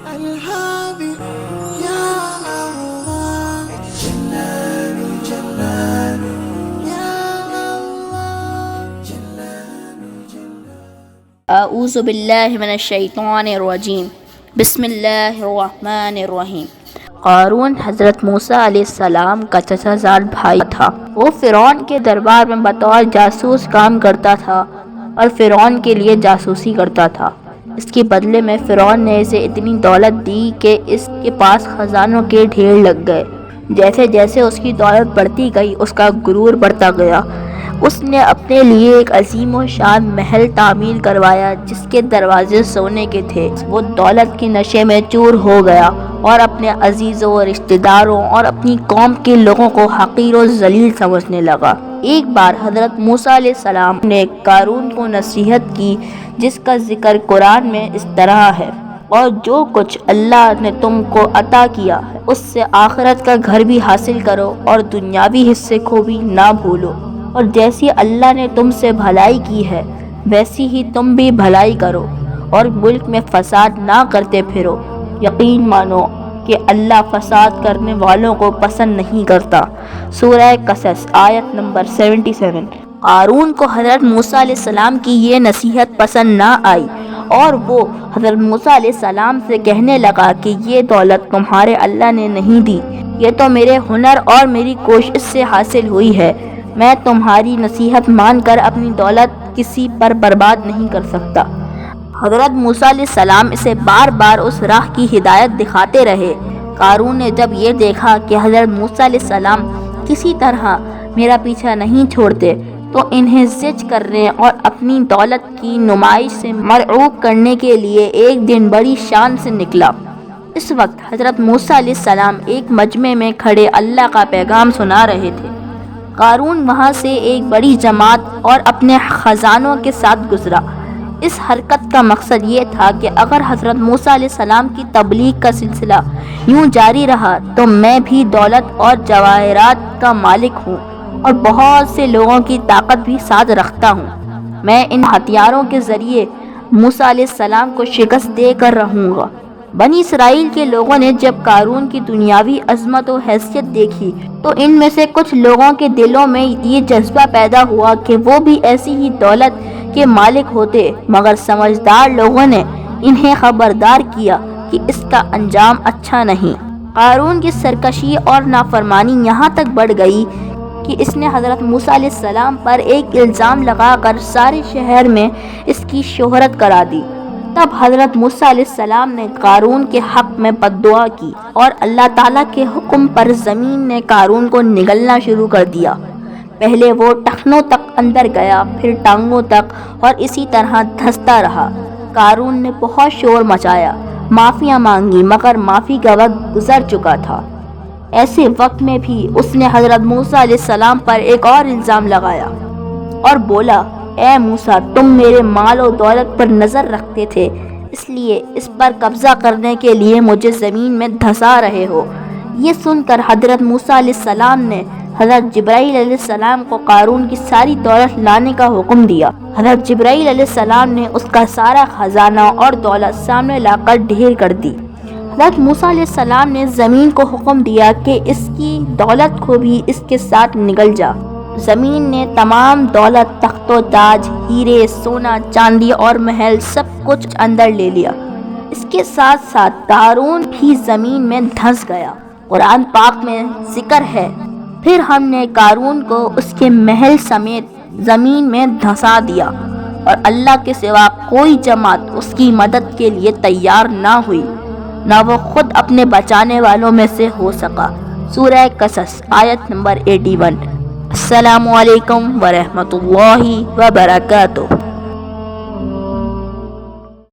الهادي يا الله جلاني جلاني يا الله جلاني جلاني اعوذ باللہ من الشیطان الرجیم بسم اللہ الرحمن الرحیم۔ قارون حضرت موسیٰ علیہ السلام کا چچا زاد بھائی تھا۔ وہ فرعون کے دربار میں بطور جاسوس کام کرتا تھا اور فرعون کے لیے جاسوسی کرتا تھا۔ اس کے بدلے میں فرعون نے اسے اتنی دولت دی کہ اس کے پاس خزانوں کے ڈھیر لگ گئے۔ جیسے جیسے اس کی دولت بڑھتی گئی اس کا غرور بڑھتا گیا۔ اس نے اپنے لیے ایک عظیم و شان محل تعمیر کروایا جس کے دروازے سونے کے تھے۔ وہ دولت کے نشے میں چور ہو گیا اور اپنے عزیزوں اور رشتہ داروں اور اپنی قوم کے لوگوں کو حقیر و ذلیل سمجھنے لگا۔ ایک بار حضرت موسیٰ علیہ السلام نے قارون کو نصیحت کی جس کا ذکر قرآن میں اس طرح ہے: اور جو کچھ اللہ نے تم کو عطا کیا ہے اس سے آخرت کا گھر بھی حاصل کرو اور دنیاوی حصے کو بھی نہ بھولو، اور جیسی اللہ نے تم سے بھلائی کی ہے ویسی ہی تم بھی بھلائی کرو، اور ملک میں فساد نہ کرتے پھرو۔ یقین مانو کہ اللہ فساد کرنے والوں کو پسند نہیں کرتا۔ سورہ قصص آیت نمبر 77۔ قارون کو حضرت موسیٰ علیہ السلام کی یہ نصیحت پسند نہ آئی اور وہ حضرت موسیٰ علیہ السلام سے کہنے لگا کہ یہ دولت تمہارے اللہ نے نہیں دی، یہ تو میرے ہنر اور میری کوشش سے حاصل ہوئی ہے۔ میں تمہاری نصیحت مان کر اپنی دولت کسی پر برباد نہیں کر سکتا۔ حضرت موسیٰ علیہ السلام اسے بار بار اس راہ کی ہدایت دکھاتے رہے۔ قارون نے جب یہ دیکھا کہ حضرت موسیٰ علیہ السلام کسی طرح میرا پیچھا نہیں چھوڑتے تو انہیں زج کرنے اور اپنی دولت کی نمائش سے مرعوب کرنے کے لیے ایک دن بڑی شان سے نکلا۔ اس وقت حضرت موسیٰ علیہ السلام ایک مجمع میں کھڑے اللہ کا پیغام سنا رہے تھے۔ قارون وہاں سے ایک بڑی جماعت اور اپنے خزانوں کے ساتھ گزرا۔ اس حرکت کا مقصد یہ تھا کہ اگر حضرت موسیٰ علیہ السلام کی تبلیغ کا سلسلہ یوں جاری رہا تو میں بھی دولت اور جواہرات کا مالک ہوں اور بہت سے لوگوں کی طاقت بھی ساتھ رکھتا ہوں۔ میں ان ہتھیاروں کے ذریعے موسیٰ علیہ السلام کو شکست دے کر رہوں گا۔ بنی اسرائیل کے لوگوں نے جب قارون کی دنیاوی عظمت و حیثیت دیکھی تو ان میں سے کچھ لوگوں کے دلوں میں یہ جذبہ پیدا ہوا کہ وہ بھی ایسی ہی دولت کے مالک ہوتے، مگر سمجھدار لوگوں نے انہیں خبردار کیا کہ اس کا انجام اچھا نہیں۔ قارون کی سرکشی اور نافرمانی یہاں تک بڑھ گئی کہ اس نے حضرت موسیٰ علیہ السلام پر ایک الزام لگا کر سارے شہر میں اس کی شہرت کرا دی۔ تب حضرت موسیٰ علیہ السلام نے قارون کے حق میں بد دعا کی اور اللہ تعالیٰ کے حکم پر زمین نے قارون کو نگلنا شروع کر دیا۔ پہلے وہ ٹخنوں تک اندر گیا، پھر ٹانگوں تک، اور اسی طرح دھستا رہا۔ قارون نے بہت شور مچایا، معافیاں مانگی، مگر معافی کا وقت گزر چکا تھا۔ ایسے وقت میں بھی اس نے حضرت موسیٰ علیہ السلام پر ایک اور الزام لگایا اور بولا: اے موسیٰ، تم میرے مال و دولت پر نظر رکھتے تھے، اس لیے اس پر قبضہ کرنے کے لیے مجھے زمین میں دھسا رہے ہو۔ یہ سن کر حضرت موسیٰ علیہ السلام نے حضرت جبرائیل علیہ السلام کو قارون کی ساری دولت لانے کا حکم دیا۔ حضرت جبرائیل علیہ السلام نے اس کا سارا خزانہ اور دولت سامنے لا کر ڈھیر کر دی۔ حضرت موسیٰ علیہ السلام نے زمین کو حکم دیا کہ اس کی دولت کو بھی اس کے ساتھ نگل جا۔ زمین نے تمام دولت، تخت و تاج، ہیرے، سونا، چاندی اور محل سب کچھ اندر لے لیا۔ اس کے ساتھ ساتھ قارون بھی زمین میں دھس گیا۔ قرآن پاک میں ذکر ہے: پھر ہم نے قارون کو اس کے محل سمیت زمین میں دھسا دیا اور اللہ کے سوا کوئی جماعت اس کی مدد کے لیے تیار نہ ہوئی، نہ وہ خود اپنے بچانے والوں میں سے ہو سکا۔ سورہ قصص آیت نمبر 81۔ السلام علیکم ورحمۃ اللہ وبرکاتہ۔